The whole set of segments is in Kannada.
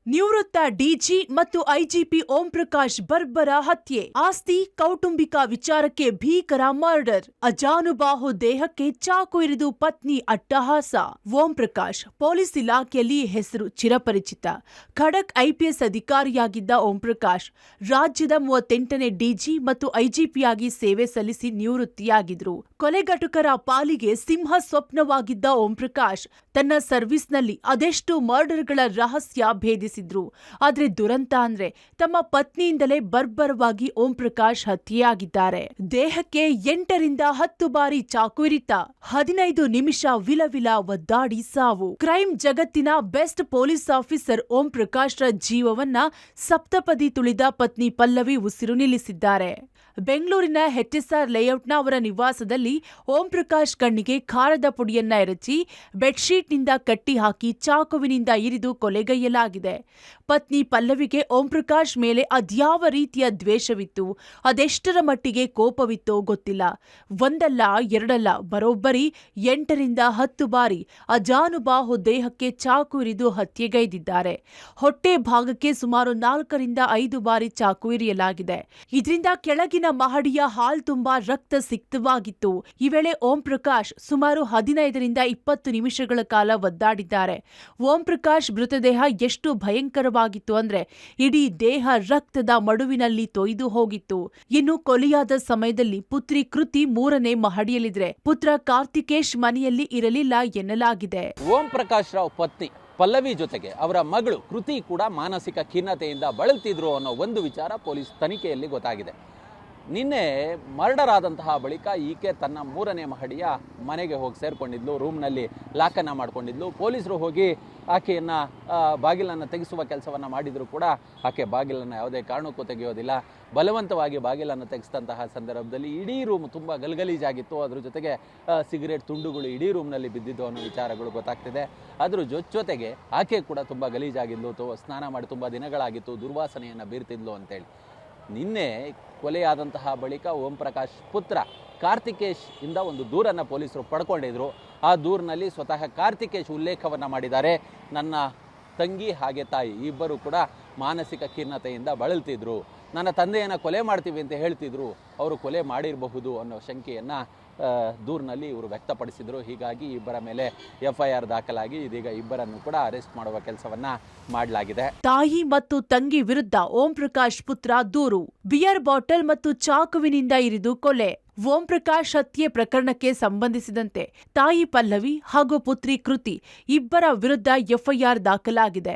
ನಿವೃತ್ತ ಡಿಜಿ ಮತ್ತು ಐಜಿಪಿ ಓಂ ಪ್ರಕಾಶ್ ಬರ್ಬರ ಹತ್ಯೆ, ಆಸ್ತಿ ಕೌಟುಂಬಿಕ ವಿಚಾರಕ್ಕೆ ಭೀಕರ ಮರ್ಡರ್, ಅಜಾನುಬಾಹು ದೇಹಕ್ಕೆ ಚಾಕು ಇರಿದು ಪತ್ನಿ ಅಟ್ಟಹಾಸ. ಓಂ ಪ್ರಕಾಶ್ ಪೊಲೀಸ್ ಇಲಾಖೆಯಲ್ಲಿ ಹೆಸರು ಚಿರಪರಿಚಿತ. ಖಡಕ್ ಐಪಿಎಸ್ ಅಧಿಕಾರಿಯಾಗಿದ್ದ ಓಂ ಪ್ರಕಾಶ್ ರಾಜ್ಯದ 38ನೇ ಡಿಜಿ ಮತ್ತು ಐಜಿಪಿಯಾಗಿ ಸೇವೆ ಸಲ್ಲಿಸಿ ನಿವೃತ್ತಿಯಾಗಿದ್ರು. ಕೊಲೆಗಟುಕರ ಪಾಲಿಗೆ ಸಿಂಹ ಸ್ವಪ್ನವಾಗಿದ್ದ ಓಂ ಪ್ರಕಾಶ್ ತನ್ನ ಸರ್ವಿಸ್ನಲ್ಲಿ ಅದೆಷ್ಟು ಮರ್ಡರ್ಗಳ ರಹಸ್ಯ ಭೇದಿಸಿದ್ರು. ಆದ್ರೆ ದುರಂತ ಅಂದ್ರೆ ತಮ್ಮ ಪತ್ನಿಯಿಂದಲೇ ಬರ್ಬರವಾಗಿ ಓಂ ಪ್ರಕಾಶ್ ಹತ್ಯೆಯಾಗಿದ್ದಾರೆ. ದೇಹಕ್ಕೆ 8 ರಿಂದ 10 ಬಾರಿ ಚಾಕು ಇರಿತ, 15 ನಿಮಿಷ ವಿಲವಿಲ ಒದ್ದಾಡಿ ಸಾವು. ಕ್ರೈಮ್ ಜಗತ್ತಿನ ಬೆಸ್ಟ್ ಪೊಲೀಸ್ ಆಫೀಸರ್ ಓಂ ಪ್ರಕಾಶ್ರ ಜೀವವನ್ನ ಸಪ್ತಪದಿ ತುಳಿದ ಪತ್ನಿ ಪಲ್ಲವಿ ಉಸಿರು ನಿಲ್ಲಿಸಿದ್ದಾರೆ. ಬೆಂಗಳೂರಿನ ಹೆಚ್ಎಸ್ಆರ್ ಲೇಔಟ್ನ ಅವರ ನಿವಾಸದಲ್ಲಿ ಓಂ ಪ್ರಕಾಶ್ ಕಣ್ಣಿಗೆ ಖಾರದ ಪುಡಿಯನ್ನ ಎರಚಿ ಬೆಡ್ಶೀಟ್ನಿಂದ ಕಟ್ಟಿ ಹಾಕಿ ಚಾಕುವಿನಿಂದ ಇರಿದು ಕೊಲೆಗೈಯಲಾಗಿದೆ. ಪತ್ನಿ ಪಲ್ಲವಿಗೆ ಓಂ ಪ್ರಕಾಶ್ ಮೇಲೆ ಅದ್ಯಾವ ರೀತಿಯ ದ್ವೇಷವಿತ್ತು, ಅದೆಷ್ಟರ ಮಟ್ಟಿಗೆ ಕೋಪವಿತ್ತೋ ಗೊತ್ತಿಲ್ಲ. ಒಂದಲ್ಲ ಎರಡಲ್ಲ, ಬರೋಬ್ಬರಿ 8 ರಿಂದ 10 ಬಾರಿ ಅಜಾನುಬಾಹು ದೇಹಕ್ಕೆ ಚಾಕು ಇರಿದು ಹತ್ಯೆಗೈದಿದ್ದಾರೆ. ಹೊಟ್ಟೆ ಭಾಗಕ್ಕೆ ಸುಮಾರು 4 ರಿಂದ 5 ಬಾರಿ ಚಾಕು ಇರಿಯಲಾಗಿದೆ. ಇದರಿಂದ ಕೆಳಗಿನ ಮಹಡಿಯ ಹಾಲ್ ತುಂಬಾ ರಕ್ತ ಸಿಕ್ತವಾಗಿತ್ತು. ಈ ವೇಳೆ ಓಂ ಪ್ರಕಾಶ್ ಸುಮಾರು 15 ರಿಂದ 20 ನಿಮಿಷಗಳ ಕಾಲ ಒದ್ದಾಡಿದ್ದಾರೆ. ಓಂ ಪ್ರಕಾಶ್ ಮೃತದೇಹ ಎಷ್ಟು ಭಯಂಕರವಾಗಿತ್ತು ಅಂದ್ರೆ ಇಡೀ ದೇಹ ರಕ್ತದ ಮಡುವಿನಲ್ಲಿ ತೊಯ್ದು ಹೋಗಿತ್ತು. ಇನ್ನು ಕೊಲೆಯಾದ ಸಮಯದಲ್ಲಿ ಪುತ್ರಿ ಕೃತಿ 3ನೇ ಮಹಡಿಯಲ್ಲಿದ್ರೆ ಪುತ್ರ ಕಾರ್ತಿಕೇಶ್ ಮನೆಯಲ್ಲಿ ಇರಲಿಲ್ಲ ಎನ್ನಲಾಗಿದೆ. ಓಂ ಪ್ರಕಾಶ್ ರಾವ್ ಪತ್ನಿ ಪಲ್ಲವಿ ಜೊತೆಗೆ ಅವರ ಮಗಳು ಕೃತಿ ಕೂಡ ಮಾನಸಿಕ ಖಿನ್ನತೆಯಿಂದ ಬಳಲ್ತಿದ್ರು ಅನ್ನೋ ಒಂದು ವಿಚಾರ ಪೊಲೀಸ್ ತನಿಖೆಯಲ್ಲಿ ಗೊತ್ತಾಗಿದೆ. ನಿನ್ನೆ ಮರ್ಡರ್ ಆದಂತಹ ಬಳಿಕ ಈಕೆ ತನ್ನ 3ನೇ ಮಹಡಿಯ ಮನೆಗೆ ಹೋಗಿ ಸೇರ್ಕೊಂಡಿದ್ಲು. ರೂಮ್ನಲ್ಲಿ ಲಾಕನ್ನು ಮಾಡ್ಕೊಂಡಿದ್ಲು. ಪೊಲೀಸರು ಹೋಗಿ ಆಕೆಯನ್ನು ಬಾಗಿಲನ್ನು ತೆಗೆಸುವ ಕೆಲಸವನ್ನು ಮಾಡಿದರೂ ಕೂಡ ಆಕೆ ಬಾಗಿಲನ್ನು ಯಾವುದೇ ಕಾರಣಕ್ಕೂ ತೆಗೆಯೋದಿಲ್ಲ. ಬಲವಂತವಾಗಿ ಬಾಗಿಲನ್ನು ತೆಗೆಸಿದಂತಹ ಸಂದರ್ಭದಲ್ಲಿ ಇಡೀ ರೂಮ್ ತುಂಬ ಗಲಗಲೀಜಾಗಿತ್ತು. ಅದ್ರ ಜೊತೆಗೆ ಸಿಗರೇಟ್ ತುಂಡುಗಳು ಇಡೀ ರೂಮ್ನಲ್ಲಿ ಬಿದ್ದಿದ್ದು ಅನ್ನೋ ವಿಚಾರಗಳು ಗೊತ್ತಾಗ್ತಿದೆ. ಅದ್ರ ಜೊತೆಗೆ ಆಕೆ ಕೂಡ ತುಂಬ ಗಲೀಜಾಗಿದ್ಲು. ಸ್ನಾನ ಮಾಡಿ ತುಂಬ ದಿನಗಳಾಗಿತ್ತು, ದುರ್ವಾಸನೆಯನ್ನು ಬೀರ್ತಿದ್ಲು ಅಂತೇಳಿ. ನಿನ್ನೆ ಕೊಲೆಯಾದಂತಹ ಬಳಿಕ ಓಂ ಪ್ರಕಾಶ್ ಪುತ್ರ ಕಾರ್ತಿಕೇಶ್ ಇಂದ ಒಂದು ದೂರನ್ನು ಪೊಲೀಸರು ಪಡ್ಕೊಂಡಿದ್ರು. ಆ ದೂರಿನಲ್ಲಿ ಸ್ವತಃ ಕಾರ್ತಿಕೇಶ್ ಉಲ್ಲೇಖವನ್ನು ಮಾಡಿದ್ದಾರೆ. ನನ್ನ ತಂಗಿ ಹಾಗೆ ತಾಯಿ ಇಬ್ಬರು ಕೂಡ ಮಾನಸಿಕ ಖಿನ್ನತೆಯಿಂದ ಬಳಲ್ತಿದ್ರು. ನನ್ನ ತಂದೆಯನ್ನು ಕೊಲೆ ಮಾಡ್ತೀವಿ ಅಂತ ಹೇಳ್ತಿದ್ರು. ಅವರು ಕೊಲೆ ಮಾಡಿರಬಹುದು ಅನ್ನೋ ಶಂಕೆಯನ್ನು ದೂರಿನಲ್ಲಿ ಇವರು ವ್ಯಕ್ತಪಡಿಸಿದರು. ಹೀಗಾಗಿ ಇಬ್ಬರ ಮೇಲೆ ಎಫ್ಐಆರ್ ದಾಖಲಾಗಿ ಇದೀಗ ಇಬ್ಬರನ್ನು ಕೂಡ ಅರೆಸ್ಟ್ ಮಾಡುವ ಕೆಲಸವನ್ನ ಮಾಡಲಾಗಿದೆ. ತಾಯಿ ಮತ್ತು ತಂಗಿ ವಿರುದ್ಧ ಓಂ ಪ್ರಕಾಶ್ ಪುತ್ರ ದೂರು. ಬಿಯರ್ ಬಾಟಲ್ ಮತ್ತು ಚಾಕುವಿನಿಂದ ಇರಿದು ಕೊಲೆ. ಓಂ ಪ್ರಕಾಶ್ ಹತ್ಯೆ ಪ್ರಕರಣಕ್ಕೆ ಸಂಬಂಧಿಸಿದಂತೆ ತಾಯಿ ಪಲ್ಲವಿ ಹಾಗೂ ಪುತ್ರಿ ಕೃತಿ ಇಬ್ಬರ ವಿರುದ್ಧ ಎಫ್ಐಆರ್ ದಾಖಲಾಗಿದೆ.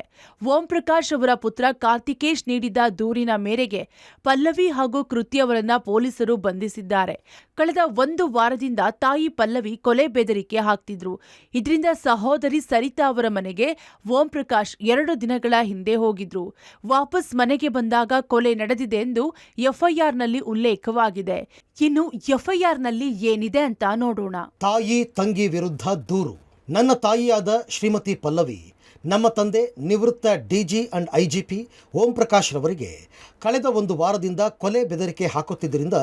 ಓಂ ಪ್ರಕಾಶ್ ಅವರ ಪುತ್ರ ಕಾರ್ತಿಕೇಶ್ ನೀಡಿದ ದೂರಿನ ಮೇರೆಗೆ ಪಲ್ಲವಿ ಹಾಗೂ ಕೃತಿ ಅವರನ್ನ ಪೊಲೀಸರು ಬಂಧಿಸಿದ್ದಾರೆ. ಕಳೆದ 1 ವಾರದಿಂದ ತಾಯಿ ಪಲ್ಲವಿ ಕೊಲೆ ಬೆದರಿಕೆ ಹಾಕ್ತಿದ್ರು. ಇದರಿಂದ ಸಹೋದರಿ ಸರಿತಾ ಅವರ ಮನೆಗೆ ಓಂ ಪ್ರಕಾಶ್ 2 ದಿನಗಳ ಹಿಂದೆ ಹೋಗಿದ್ರು. ವಾಪಸ್ ಮನೆಗೆ ಬಂದಾಗ ಕೊಲೆ ನಡೆದಿದೆ ಎಂದು ಎಫ್ಐಆರ್ನಲ್ಲಿ ಉಲ್ಲೇಖವಾಗಿದೆ. ಇನ್ನು ಎಫ್ಐಆರ್ನಲ್ಲಿ ಏನಿದೆ ಅಂತ ನೋಡೋಣ. ತಾಯಿ ತಂಗಿ ವಿರುದ್ಧ ದೂರು. ನನ್ನ ತಾಯಿಯಾದ ಶ್ರೀಮತಿ ಪಲ್ಲವಿ ನಮ್ಮ ತಂದೆ ನಿವೃತ್ತ DG and IGP Om Prakash ರವರಿಗೆ ಕಳೆದ 1 ವಾರದಿಂದ ಕೊಲೆ ಬೆದರಿಕೆ ಹಾಕುತ್ತಿದ್ದರಿಂದ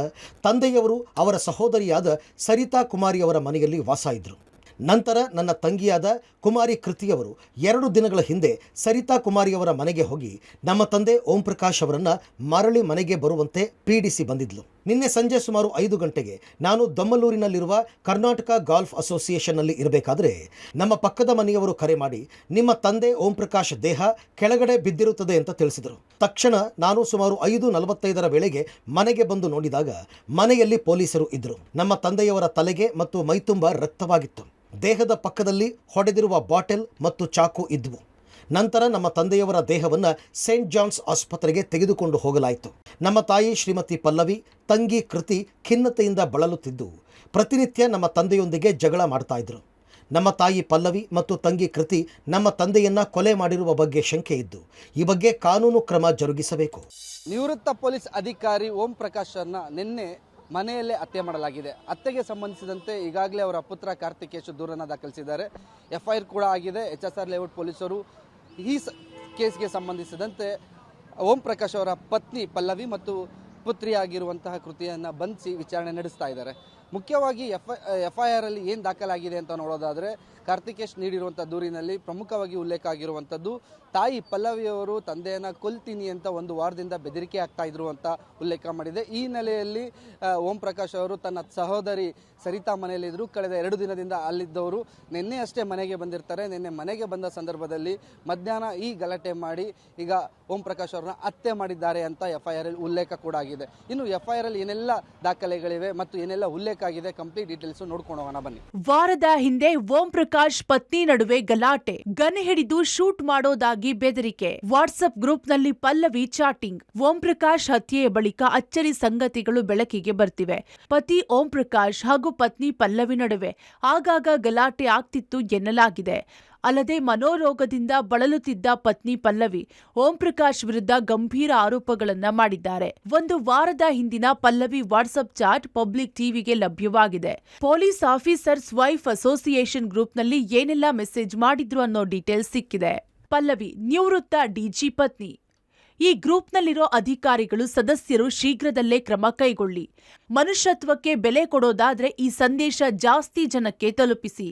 ತಂದೆಯವರು ಅವರ ಸಹೋದರಿಯಾದ ಸರಿತಾ ಕುಮಾರಿಯವರ ಮನೆಯಲ್ಲಿ ವಾಸ ಇದ್ದರು. ನಂತರ ನನ್ನ ತಂಗಿಯಾದ ಕುಮಾರಿ ಕೃತಿಯವರು 2 ದಿನಗಳ ಹಿಂದೆ ಸರಿತಾ ಕುಮಾರಿಯವರ ಮನೆಗೆ ಹೋಗಿ ನಮ್ಮ ತಂದೆ ಓಂ ಪ್ರಕಾಶ್ ಅವರನ್ನು ಮರಳಿ ಮನೆಗೆ ಬರುವಂತೆ ಪೀಡಿಸಿ ಬಂದಿದ್ಲು. ನಿನ್ನೆ ಸಂಜೆ ಸುಮಾರು 5 ಗಂಟೆಗೆ ನಾನು ದೊಮ್ಮಲೂರಿನಲ್ಲಿರುವ ಕರ್ನಾಟಕ ಗಾಲ್ಫ್ ಅಸೋಸಿಯೇಷನ್ನಲ್ಲಿ ಇರಬೇಕಾದ್ರೆ ನಮ್ಮ ಪಕ್ಕದ ಮನೆಯವರು ಕರೆ ಮಾಡಿ ನಿಮ್ಮ ತಂದೆ ಓಂ ಪ್ರಕಾಶ್ ದೇಹ ಕೆಳಗಡೆ ಬಿದ್ದಿರುತ್ತದೆ ಅಂತ ತಿಳಿಸಿದರು. ತಕ್ಷಣ ನಾನು ಸುಮಾರು 5:45 ವೇಳೆಗೆ ಮನೆಗೆ ಬಂದು ನೋಡಿದಾಗ ಮನೆಯಲ್ಲಿ ಪೊಲೀಸರು ಇದ್ದರು. ನಮ್ಮ ತಂದೆಯವರ ತಲೆಗೆ ಮತ್ತು ಮೈತುಂಬ ರಕ್ತವಾಗಿತ್ತು. ದೇಹದ ಪಕ್ಕದಲ್ಲಿ ಹೊಡೆದಿರುವ ಬಾಟಲ್ ಮತ್ತು ಚಾಕು ಇದ್ವು. ನಂತರ ನಮ್ಮ ತಂದೆಯವರ ದೇಹವನ್ನು ಸೇಂಟ್ ಜಾನ್ಸ್ ಆಸ್ಪತ್ರೆಗೆ ತೆಗೆದುಕೊಂಡು ಹೋಗಲಾಯಿತು. ನಮ್ಮ ತಾಯಿ ಶ್ರೀಮತಿ ಪಲ್ಲವಿ, ತಂಗಿ ಕೃತಿ ಖಿನ್ನತೆಯಿಂದ ಬಳಲುತ್ತಿದ್ದು ಪ್ರತಿನಿತ್ಯ ನಮ್ಮ ತಂದೆಯೊಂದಿಗೆ ಜಗಳ ಮಾಡ್ತಾ ಇದ್ರು. ನಮ್ಮ ತಾಯಿ ಪಲ್ಲವಿ ಮತ್ತು ತಂಗಿ ಕೃತಿ ನಮ್ಮ ತಂದೆಯನ್ನ ಕೊಲೆ ಮಾಡಿರುವ ಬಗ್ಗೆ ಶಂಕೆ ಇದ್ದು ಈ ಬಗ್ಗೆ ಕಾನೂನು ಕ್ರಮ ಜರುಗಿಸಬೇಕು. ನಿವೃತ್ತ ಪೊಲೀಸ್ ಅಧಿಕಾರಿ ಓಂ ಪ್ರಕಾಶ್ ಅನ್ನ ನಿನ್ನೆ ಮನೆಯಲ್ಲೇ ಹತ್ಯೆ ಮಾಡಲಾಗಿದೆ. ಹತ್ಯೆಗೆ ಸಂಬಂಧಿಸಿದಂತೆ ಈಗಾಗಲೇ ಅವರ ಪುತ್ರ ಕಾರ್ತಿಕೇಶ್ ದೂರನ್ನು ದಾಖಲಿಸಿದ್ದಾರೆ. ಎಫ್ಐಆರ್ ಕೂಡ ಆಗಿದೆ. HSR ಲೇಔಟ್ ಪೊಲೀಸರು ಈ ಕೇಸ್ಗೆ ಸಂಬಂಧಿಸಿದಂತೆ ಓಂ ಪ್ರಕಾಶ್ ಅವರ ಪತ್ನಿ ಪಲ್ಲವಿ ಮತ್ತು ಪುತ್ರಿಯಾಗಿರುವಂತಹ ಕೃತಿಯನ್ನು ಬಂಧಿಸಿ ವಿಚಾರಣೆ ನಡೆಸ್ತಾ ಇದ್ದಾರೆ. ಮುಖ್ಯವಾಗಿ FIR ಅಲ್ಲಿ ಏನು ದಾಖಲಾಗಿದೆ ಅಂತ ನೋಡೋದಾದರೆ ಕಾರ್ತಿಕೇಶ್ ನೀಡಿರುವಂಥ ದೂರಿನಲ್ಲಿ ಪ್ರಮುಖವಾಗಿ ಉಲ್ಲೇಖ ಆಗಿರುವಂಥದ್ದು ತಾಯಿ ಪಲ್ಲವಿಯವರು ತಂದೆಯನ್ನು ಕೊಲ್ತೀನಿ ಅಂತ ಒಂದು ವಾರದಿಂದ ಬೆದರಿಕೆ ಆಗ್ತಾ ಇದ್ರು ಅಂತ ಉಲ್ಲೇಖ ಮಾಡಿದೆ. ಈ ಹಿನ್ನೆಲೆಯಲ್ಲಿ ಓಂ ಪ್ರಕಾಶ್ ಅವರು ತನ್ನ ಸಹೋದರಿ ಸರಿತಾ ಮನೆಯಲ್ಲಿದ್ದರು. ಕಳೆದ 2 ದಿನದಿಂದ ಅಲ್ಲಿದ್ದವರು ನಿನ್ನೆ ಅಷ್ಟೇ ಮನೆಗೆ ಬಂದಿರ್ತಾರೆ. ನಿನ್ನೆ ಮನೆಗೆ ಬಂದ ಸಂದರ್ಭದಲ್ಲಿ ಮಧ್ಯಾಹ್ನ ಈ ಗಲಾಟೆ ಮಾಡಿ ಈಗ ಓಂ ಪ್ರಕಾಶ್ ಅವರನ್ನ ಹತ್ಯೆ ಮಾಡಿದ್ದಾರೆ ಅಂತ FIR ಅಲ್ಲಿ ಉಲ್ಲೇಖ ಕೂಡ ಆಗಿದೆ. ಇನ್ನು FIR ಅಲ್ಲಿ ಏನೆಲ್ಲ ದಾಖಲೆಗಳಿವೆ ಮತ್ತು ಏನೆಲ್ಲ ಉಲ್ಲೇಖ ಆಗಿದೆ ಕಂಪ್ಲೀಟ್ ಡೀಟೇಲ್ಸ್ ನೋಡ್ಕೊಂಡು ಹೋಗೋಣ ಬನ್ನಿ. ವಾರದ ಹಿಂದೆ ಓಂ ಪ್ರಕಾಶ್ ಪತ್ನಿ ನಡುವೆ ಗಲಾಟೆ, ಗನ್ ಹಿಡಿದು ಶೂಟ್ ಮಾಡೋದಾಗಿ ಬೆದರಿಕೆ, ವಾಟ್ಸ್ಆಪ್ ಗ್ರೂಪ್ ನಲ್ಲಿ ಪಲ್ಲವಿ ಚಾಟಿಂಗ್. ಓಂ ಪ್ರಕಾಶ್ ಹತ್ಯೆಯ ಬಳಿಕ ಅಚ್ಚರಿ ಸಂಗತಿಗಳು ಬೆಳಕಿಗೆ ಬರ್ತಿವೆ. ಪತಿ ಓಂ ಪ್ರಕಾಶ್ ಹಾಗೂ ಪತ್ನಿ ಪಲ್ಲವಿ ನಡುವೆ ಆಗಾಗ ಗಲಾಟೆ ಆಗ್ತಿತ್ತು ಎನ್ನಲಾಗಿದೆ. ಅಲ್ಲದೆ ಮನೋರೋಗದಿಂದ ಬಳಲುತ್ತಿದ್ದ ಪತ್ನಿ ಪಲ್ಲವಿ ಓಂ ಪ್ರಕಾಶ್ ವಿರುದ್ಧ ಗಂಭೀರ ಆರೋಪಗಳನ್ನ ಮಾಡಿದ್ದಾರೆ. ಒಂದು ವಾರದ ಹಿಂದಿನ ಪಲ್ಲವಿ ವಾಟ್ಸ್ಆಪ್ ಚಾಟ್ ಪಬ್ಲಿಕ್ ಟಿವಿಗೆ ಲಭ್ಯವಾಗಿದೆ. ಪೊಲೀಸ್ ಆಫೀಸರ್ಸ್ ವೈಫ್ ಅಸೋಸಿಯೇಷನ್ ಗ್ರೂಪ್ನಲ್ಲಿ ಏನೆಲ್ಲ ಮೆಸೇಜ್ ಮಾಡಿದ್ರು ಅನ್ನೋ ಡೀಟೇಲ್ಸ್ ಸಿಕ್ಕಿದೆ. ಪಲ್ಲವಿ ನಿವೃತ್ತ ಡಿಜಿ ಪತ್ನಿ. ಈ ಗ್ರೂಪ್ನಲ್ಲಿರೋ ಅಧಿಕಾರಿಗಳು ಸದಸ್ಯರು ಶೀಘ್ರದಲ್ಲೇ ಕ್ರಮ ಕೈಗೊಳ್ಳಿ. ಮನುಷ್ಯತ್ವಕ್ಕೆ ಬೆಲೆ ಕೊಡೋದಾದ್ರೆ ಈ ಸಂದೇಶ ಜಾಸ್ತಿ ಜನಕ್ಕೆ ತಲುಪಿಸಿ.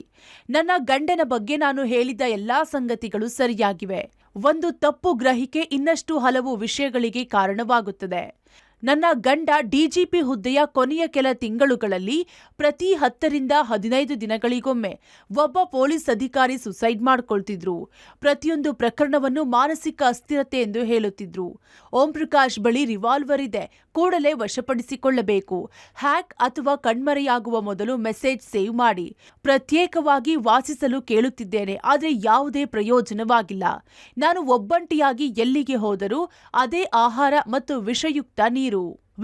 ನನ್ನ ಗಂಡನ ಬಗ್ಗೆ ನಾನು ಹೇಳಿದ ಎಲ್ಲಾ ಸಂಗತಿಗಳು ಸರಿಯಾಗಿವೆ. ಒಂದು ತಪ್ಪು ಗ್ರಹಿಕೆ ಇನ್ನಷ್ಟು ಹಲವು ವಿಷಯಗಳಿಗೆ ಕಾರಣವಾಗುತ್ತದೆ. ನನ್ನ ಗಂಡ ಡಿಜಿಪಿ ಹುದ್ದೆಯ ಕೊನೆಯ ಕೆಲ ತಿಂಗಳುಗಳಲ್ಲಿ ಪ್ರತಿ 10 ರಿಂದ 15 ದಿನಗಳಿಗೊಮ್ಮೆ ಒಬ್ಬ ಪೊಲೀಸ್ ಅಧಿಕಾರಿ ಸುಸೈಡ್ ಮಾಡ್ಕೊಳ್ತಿದ್ರು. ಪ್ರತಿಯೊಂದು ಪ್ರಕರಣವನ್ನು ಮಾನಸಿಕ ಅಸ್ಥಿರತೆ ಎಂದು ಹೇಳುತ್ತಿದ್ರು. ಓಂ ಪ್ರಕಾಶ್ ಬಳಿ ರಿವಾಲ್ವರ್ ಇದೆ, ಕೂಡಲೇ ವಶಪಡಿಸಿಕೊಳ್ಳಬೇಕು. ಹ್ಯಾಕ್ ಅಥವಾ ಕಣ್ಮರೆಯಾಗುವ ಮೊದಲು ಮೆಸೇಜ್ ಸೇವ್ ಮಾಡಿ. ಪ್ರತ್ಯೇಕವಾಗಿ ವಾಸಿಸಲು ಕೇಳುತ್ತಿದ್ದೇನೆ, ಆದರೆ ಯಾವುದೇ ಪ್ರಯೋಜನವಾಗಿಲ್ಲ. ನಾನು ಒಬ್ಬಂಟಿಯಾಗಿ ಎಲ್ಲಿಗೆ ಹೋದರೂ ಅದೇ ಆಹಾರ ಮತ್ತು ವಿಷಯುಕ್ತ ನೀರು.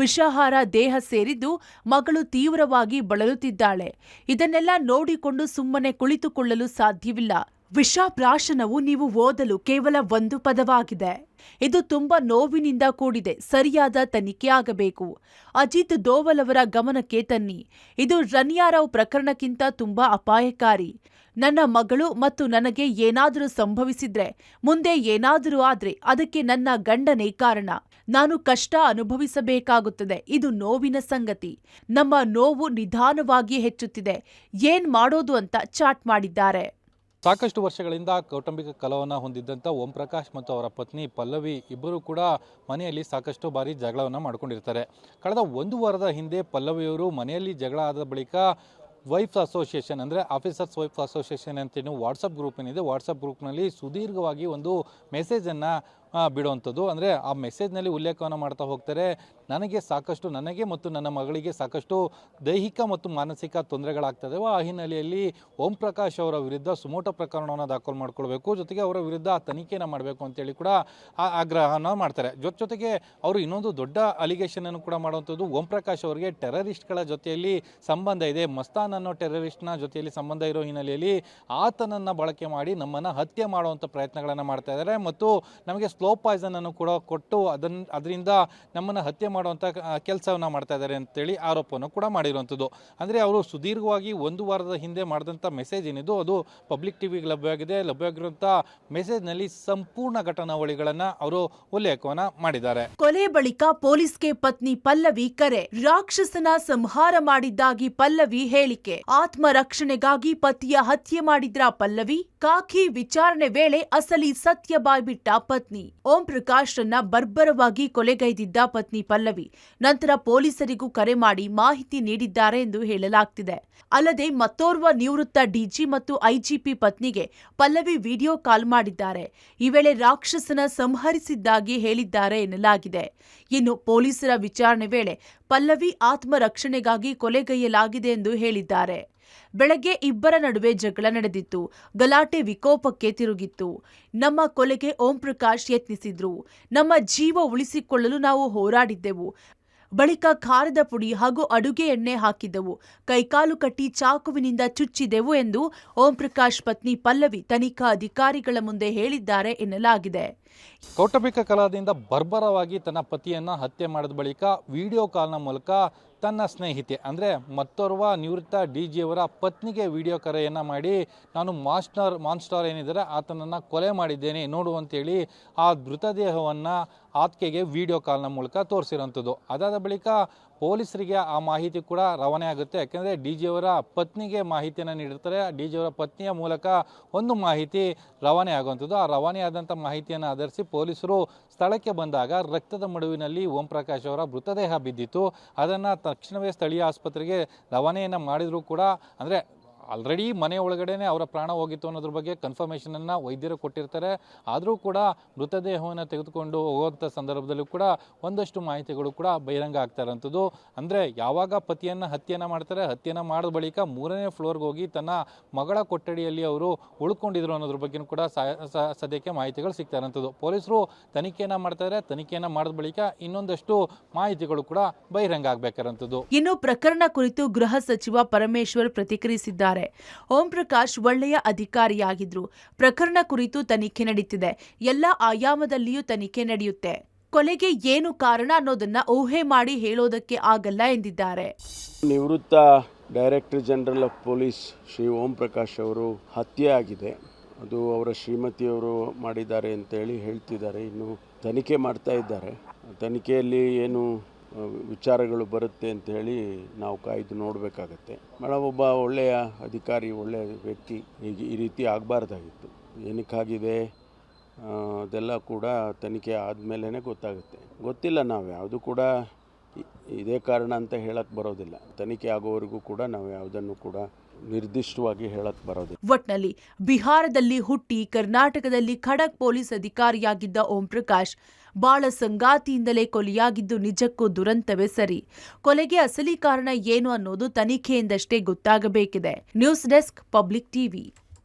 ವಿಷಾಹಾರ ದೇಹ ಸೇರಿದ್ದು ಮಗಳು ತೀವ್ರವಾಗಿ ಬಳಲುತ್ತಿದ್ದಾಳೆ. ಇದನ್ನೆಲ್ಲ ನೋಡಿಕೊಂಡು ಸುಮ್ಮನೆ ಕುಳಿತುಕೊಳ್ಳಲು ಸಾಧ್ಯವಿಲ್ಲ. ವಿಷಪ್ರಾಶನವು ನೀವು ಓದಲು ಕೇವಲ ಒಂದು ಪದವಾಗಿದೆ. ಇದು ತುಂಬಾ ನೋವಿನಿಂದ ಕೂಡಿದೆ. ಸರಿಯಾದ ತನಿಖೆ ಆಗಬೇಕು. ಅಜಿತ್ ದೋವಲ್ ಅವರ ಗಮನಕ್ಕೆ ತನ್ನಿ. ಇದು ರನ್ಯಾರಾವ್ ಪ್ರಕರಣಕ್ಕಿಂತ ತುಂಬಾ ಅಪಾಯಕಾರಿ. ನನ್ನ ಮಗಳು ಮತ್ತು ನನಗೆ ಏನಾದರೂ ಸಂಭವಿಸಿದ್ರೆ, ಮುಂದೆ ಏನಾದರೂ ಆದ್ರೆ ಅದಕ್ಕೆ ನನ್ನ ಗಂಡನೇ ಕಾರಣ. ನಾನು ಕಷ್ಟ ಅನುಭವಿಸಬೇಕಾಗುತ್ತದೆ. ಇದು ನೋವಿನ ಸಂಗತಿ. ನಮ್ಮ ನೋವು ನಿಧಾನವಾಗಿ ಹೆಚ್ಚುತ್ತಿದೆ. ಏನ್ ಮಾಡೋದು ಅಂತ ಚಾಟ್ ಮಾಡಿದ್ದಾರೆ. ಸಾಕಷ್ಟು ವರ್ಷಗಳಿಂದ ಕೌಟುಂಬಿಕ ಕಲಹವನ್ನು ಹೊಂದಿದ್ದಂಥ ಓಂ ಪ್ರಕಾಶ್ ಮತ್ತು ಅವರ ಪತ್ನಿ ಪಲ್ಲವಿ ಇಬ್ಬರು ಕೂಡ ಮನೆಯಲ್ಲಿ ಸಾಕಷ್ಟು ಬಾರಿ ಜಗಳವನ್ನು ಮಾಡ್ಕೊಂಡಿರ್ತಾರೆ. ಕಳೆದ 1 ವಾರದ ಹಿಂದೆ ಪಲ್ಲವಿಯವರು ಮನೆಯಲ್ಲಿ ಜಗಳ ಆದ ಬಳಿಕ ವೈಫ್ಸ್ ಅಸೋಸಿಯೇಷನ್ ಅಂದರೆ ಆಫೀಸರ್ಸ್ ವೈಫ್ಸ್ ಅಸೋಸಿಯೇಷನ್ ಅಂತೇನು ವಾಟ್ಸಪ್ ಗ್ರೂಪ್ ಏನಿದೆ, ವಾಟ್ಸಪ್ ಗ್ರೂಪ್ನಲ್ಲಿ ಸುದೀರ್ಘವಾಗಿ ಒಂದು ಮೆಸೇಜನ್ನು ಬಿಡುವಂಥದ್ದು. ಅಂದರೆ ಆ ಮೆಸೇಜ್ನಲ್ಲಿ ಉಲ್ಲೇಖವನ್ನು ಮಾಡ್ತಾ ಹೋಗ್ತಾರೆ, ನನಗೆ ಮತ್ತು ನನ್ನ ಮಗಳಿಗೆ ಸಾಕಷ್ಟು ದೈಹಿಕ ಮತ್ತು ಮಾನಸಿಕ ತೊಂದರೆಗಳಾಗ್ತದೆವೋ ಆ ಹಿನ್ನೆಲೆಯಲ್ಲಿ ಓಂ ಪ್ರಕಾಶ್ ಅವರ ವಿರುದ್ಧ ಸುಮೋಟೋ ಪ್ರಕರಣವನ್ನು ದಾಖಲು ಮಾಡ್ಕೊಳ್ಬೇಕು, ಜೊತೆಗೆ ಅವರ ವಿರುದ್ಧ ತನಿಖೆಯನ್ನು ಮಾಡಬೇಕು ಅಂತೇಳಿ ಕೂಡ ಆಗ್ರಹನ ಮಾಡ್ತಾರೆ. ಜೊತೆಗೆ ಅವರು ಇನ್ನೊಂದು ದೊಡ್ಡ ಅಲಿಗೇಷನನ್ನು ಕೂಡ ಮಾಡುವಂಥದ್ದು, ಓಂ ಪ್ರಕಾಶ್ ಅವರಿಗೆ ಟೆರರಿಸ್ಟ್ಗಳ ಜೊತೆಯಲ್ಲಿ ಸಂಬಂಧ ಇದೆ, ಮಸ್ತಾನ್ ಅನ್ನೋ ಟೆರರಿಸ್ಟ್ನ ಜೊತೆಯಲ್ಲಿ ಸಂಬಂಧ ಇರೋ ಹಿನ್ನೆಲೆಯಲ್ಲಿ ಆತನನ್ನು ಬಳಕೆ ಮಾಡಿ ನಮ್ಮನ್ನು ಹತ್ಯೆ ಮಾಡುವಂಥ ಪ್ರಯತ್ನಗಳನ್ನು ಮಾಡ್ತಾ ಇದ್ದಾರೆ ಮತ್ತು ನಮಗೆ ಸ್ಲೋ ಪಾಯ್ಸನ್ ಅನ್ನು ಕೂಡ ಕೊಟ್ಟು ಅದರಿಂದ ನಮ್ಮನ್ನು ಹತ್ಯೆ ಮಾಡುವಂಥ ಕೆಲಸವನ್ನು ಮಾಡ್ತಾ ಇದ್ದಾರೆ ಅಂತೇಳಿ ಆರೋಪವನ್ನು ಕೂಡ ಮಾಡಿರುವಂಥದ್ದು. ಅಂದರೆ ಅವರು ಸುದೀರ್ಘವಾಗಿ 1 ವಾರದ ಹಿಂದೆ ಮಾಡಿದಂಥ ಮೆಸೇಜ್ ಏನಿದು ಅದು ಪಬ್ಲಿಕ್ ಟಿವಿಗೆ ಲಭ್ಯವಾಗಿರುವಂಥ ಮೆಸೇಜ್ನಲ್ಲಿ ಸಂಪೂರ್ಣ ಘಟನಾವಳಿಗಳನ್ನು ಅವರು ಉಲ್ಲೇಖವನ್ನು ಮಾಡಿದ್ದಾರೆ. ಕೊಲೆ ಬಳಿಕ ಪೊಲೀಸ್ಗೆ ಪತ್ನಿ ಪಲ್ಲವಿ ಕರೆ, ರಾಕ್ಷಸನ ಸಂಹಾರ ಮಾಡಿದ್ದಾಗಿ ಪಲ್ಲವಿ ಹೇಳಿಕೆ. ಆತ್ಮರಕ್ಷಣೆಗಾಗಿ ಪತಿಯ ಹತ್ಯೆ ಮಾಡಿದ್ರ ಪಲ್ಲವಿ. ಕಾಕಿ ವಿಚಾರಣೆ ವೇಳೆ ಅಸಲಿ ಸತ್ಯ ಬಾಯ್ಬಿಟ್ಟ ಪತ್ನಿ. ಓಂ ಪ್ರಕಾಶ್ ರನ್ನ ಬರ್ಬರವಾಗಿ ಕೊಲೆಗೈದಿದ್ದ ಪತ್ನಿ ಪಲ್ಲವಿ ನಂತರ ಪೊಲೀಸರಿಗೂ ಕರೆ ಮಾಡಿ ಮಾಹಿತಿ ನೀಡಿದ್ದಾರೆ ಎಂದು ಹೇಳಲಾಗ್ತಿದೆ. ಅಲ್ಲದೆ ಮತ್ತೋರ್ವ ನಿವೃತ್ತ ಡಿಜಿ ಮತ್ತು ಐಜಿಪಿ ಪತ್ನಿಗೆ ಪಲ್ಲವಿ ವಿಡಿಯೋ ಕಾಲ್ ಮಾಡಿದ್ದಾರೆ. ಈ ವೇಳೆ ರಾಕ್ಷಸನ ಸಂಹರಿಸಿದ್ದಾಗಿ ಹೇಳಿದ್ದಾರೆ ಎನ್ನಲಾಗಿದೆ. ಇನ್ನು ಪೊಲೀಸರ ವಿಚಾರಣೆ ವೇಳೆ ಪಲ್ಲವಿ ಆತ್ಮರಕ್ಷಣೆಗಾಗಿ ಕೊಲೆಗೈಯಲಾಗಿದೆ ಎಂದು ಹೇಳಿದ್ದಾರೆ. ಬೆಳಗ್ಗೆ ಇಬ್ಬರ ನಡುವೆ ಜಗಳ ನಡೆದಿತ್ತು. ಗಲಾಟೆ ವಿಕೋಪಕ್ಕೆ ತಿರುಗಿತ್ತು. ನಮ್ಮ ಕೊಲೆಗೆ ಓಂ ಪ್ರಕಾಶ್ ಯತ್ನಿಸಿದ್ರು. ನಮ್ಮ ಜೀವ ಉಳಿಸಿಕೊಳ್ಳಲು ನಾವು ಹೋರಾಡಿದ್ದೆವು. ಬಳಿಕ ಖಾರದ ಪುಡಿ ಹಾಗೂ ಅಡುಗೆ ಎಣ್ಣೆ ಹಾಕಿದ್ದೆವು. ಕೈಕಾಲು ಕಟ್ಟಿ ಚಾಕುವಿನಿಂದ ಚುಚ್ಚಿದೆವು ಎಂದು ಓಂ ಪ್ರಕಾಶ್ ಪತ್ನಿ ಪಲ್ಲವಿ ತನಿಖಾ ಅಧಿಕಾರಿಗಳ ಮುಂದೆ ಹೇಳಿದ್ದಾರೆ ಎನ್ನಲಾಗಿದೆ. ಕೌಟುಂಬಿಕ ಕಲಹದಿಂದ ಬರ್ಬರವಾಗಿ ತನ್ನ ಪತಿಯನ್ನು ಹತ್ಯೆ ಮಾಡಿದ ಬಳಿಕ ವಿಡಿಯೋ ಕಾಲ್ನ ಮೂಲಕ ತನ್ನ ಸ್ನೇಹಿತೆ ಅಂದರೆ ಮತ್ತೋರ್ವ ನಿವೃತ್ತ ಡಿಜಿಯವರ ಪತ್ನಿಗೆ ವಿಡಿಯೋ ಕರೆಯನ್ನು ಮಾಡಿ ನಾನು ಮಾನ್ಸ್ಟರ್ ಏನಿದ್ದಾರೆ ಆತನನ್ನು ಕೊಲೆ ಮಾಡಿದ್ದೇನೆ ನೋಡುವಂತೇಳಿ ಆ ಮೃತದೇಹವನ್ನು ಆಕೆಗೆ ವಿಡಿಯೋ ಕಾಲ್ನ ಮೂಲಕ ತೋರಿಸಿರೋಂಥದ್ದು. ಅದಾದ ಬಳಿಕ ಪೊಲೀಸರಿಗೆ ಆ ಮಾಹಿತಿ ಕೂಡ ರವಾನೆ ಆಗುತ್ತೆ. ಯಾಕೆಂದರೆ ಡಿ ಜಿ ಅವರ ಪತ್ನಿಗೆ ಮಾಹಿತಿಯನ್ನು ನೀಡಿರ್ತಾರೆ. ಡಿ ಜಿ ಅವರ ಪತ್ನಿಯ ಮೂಲಕ ಒಂದು ಮಾಹಿತಿ ರವಾನೆ ಆಗುವಂಥದ್ದು. ಆ ರವಾನೆ ಆದಂಥ ಮಾಹಿತಿಯನ್ನು ಆಧರಿಸಿ ಪೊಲೀಸರು ಸ್ಥಳಕ್ಕೆ ಬಂದಾಗ ರಕ್ತದ ಮಡುವಿನಲ್ಲಿ ಓಂ ಪ್ರಕಾಶ್ ಅವರ ಮೃತದೇಹ ಬಿದ್ದಿತ್ತು. ಅದನ್ನು ತಕ್ಷಣವೇ ಸ್ಥಳೀಯ ಆಸ್ಪತ್ರೆಗೆ ರವಾನೆಯನ್ನು ಮಾಡಿದರೂ ಕೂಡ ಅಂದರೆ ಆಲ್ರೆಡಿ ಮನೆ ಒಳಗಡೆನೆ ಅವರ ಪ್ರಾಣ ಹೋಗಿತ್ತು ಅನ್ನೋದ್ರ ಬಗ್ಗೆ ಕನ್ಫರ್ಮೇಷನನ್ನು ವೈದ್ಯರು ಕೊಟ್ಟಿರ್ತಾರೆ. ಆದರೂ ಕೂಡ ಮೃತದೇಹವನ್ನು ತೆಗೆದುಕೊಂಡು ಹೋಗುವಂಥ ಸಂದರ್ಭದಲ್ಲೂ ಕೂಡ ಒಂದಷ್ಟು ಮಾಹಿತಿಗಳು ಕೂಡ ಬಹಿರಂಗ ಆಗ್ತಾ ಇರೋಂಥದ್ದು. ಅಂದರೆ ಯಾವಾಗ ಪತಿಯನ್ನು ಹತ್ಯೆಯನ್ನು ಮಾಡ್ತಾರೆ, ಹತ್ಯೆಯನ್ನು ಮಾಡಿದ ಬಳಿಕ 3ನೇ ಫ್ಲೋರ್ಗೆ ಹೋಗಿ ತನ್ನ ಮಗಳ ಕೊಠಡಿಯಲ್ಲಿ ಅವರು ಉಳ್ಕೊಂಡಿದ್ರು ಅನ್ನೋದ್ರ ಬಗ್ಗೆ ಕೂಡ ಸದ್ಯಕ್ಕೆ ಮಾಹಿತಿಗಳು ಸಿಗ್ತಾ ಇರೋಂಥದ್ದು. ಪೊಲೀಸರು ತನಿಖೆಯನ್ನು ಮಾಡ್ತಾರೆ. ತನಿಖೆಯನ್ನು ಮಾಡಿದ ಬಳಿಕ ಇನ್ನೊಂದಷ್ಟು ಮಾಹಿತಿಗಳು ಕೂಡ ಬಹಿರಂಗ ಆಗಬೇಕಾದಂಥದ್ದು. ಇನ್ನು ಪ್ರಕರಣ ಕುರಿತು ಗೃಹ ಸಚಿವ ಪರಮೇಶ್ವರ್ ಪ್ರತಿಕ್ರಿಯಿಸಿದ್ದಾರೆ. ಓಂ ಪ್ರಕಾಶ್ ಒಳ್ಳೆಯ ಅಧಿಕಾರಿಯಾಗಿದ್ರು. ಪ್ರಕರಣ ಕುರಿತು ತನಿಖೆ ನಡೆಯುತ್ತಿದೆ. ಎಲ್ಲ ಆಯಾಮದಲ್ಲಿಯೂ ತನಿಖೆ ನಡೆಯುತ್ತೆ. ಕೊಲೆಗೆ ಏನು ಕಾರಣ ಅನ್ನೋದನ್ನ ಊಹೆ ಮಾಡಿ ಹೇಳೋದಕ್ಕೆ ಆಗಲ್ಲ ಎಂದಿದ್ದಾರೆ. ನಿವೃತ್ತ director general of police Shri Om Prakash ಅವರು ಹತ್ಯೆ ಆಗಿದೆ. ಅದು ಅವರ ಶ್ರೀಮತಿಯವರು ಮಾಡಿದ್ದಾರೆ ಅಂತೇಳಿ ಹೇಳ್ತಿದ್ದಾರೆ. ಇನ್ನು ತನಿಖೆ ಮಾಡ್ತಾ ಇದ್ದಾರೆ. ತನಿಖೆಯಲ್ಲಿ ಏನು ವಿಚಾರಗಳು ಬರುತ್ತೆ ಅಂತ ಹೇಳಿ ನಾವು ಕಾಯ್ದು ನೋಡಬೇಕಾಗತ್ತೆ. ಮೇಡಮ್ ಒಬ್ಬ ಒಳ್ಳೆಯ ಅಧಿಕಾರಿ, ಒಳ್ಳೆಯ ವ್ಯಕ್ತಿ. ಈಗ ಈ ರೀತಿ ಆಗಬಾರ್ದಾಗಿತ್ತು. ಏನಕ್ಕಾಗಿದೆ ಅದೆಲ್ಲ ಕೂಡ ತನಿಖೆ ಆದಮೇಲೆ ಗೊತ್ತಾಗುತ್ತೆ. ಗೊತ್ತಿಲ್ಲ, ನಾವು ಯಾವುದು ಕೂಡ ಇದೇ ಕಾರಣ ಅಂತ ಹೇಳಕ್ಕೆ ಬರೋದಿಲ್ಲ. ತನಿಖೆ ಆಗೋವರೆಗೂ ಕೂಡ ನಾವು ಯಾವುದನ್ನು ಕೂಡ ನಿರ್ದಿಷ್ಟವಾಗಿ ಹೇಳಕ್ಕೆ ಬರೋದಿಲ್ಲ. ಒಟ್ನಲ್ಲಿ ಬಿಹಾರದಲ್ಲಿ ಹುಟ್ಟಿ ಕರ್ನಾಟಕದಲ್ಲಿ ಖಡಕ್ ಪೊಲೀಸ್ ಅಧಿಕಾರಿಯಾಗಿದ್ದ ಓಂ ಪ್ರಕಾಶ್ ಬಾಳ ಸಂಗಾತಿಯಿಂದಲೇ ಕೊಲೆಯಾಗಿದ್ದು ನಿಜಕ್ಕೂ ದುರಂತವೇ ಸರಿ. ಕೊಲೆಗೆ ಅಸಲಿ ಕಾರಣ ಏನು ಅನ್ನೋದು ತನಿಖೆಯಿಂದಷ್ಟೇ ಗೊತ್ತಾಗಬೇಕಿದೆ. News desk, public TV.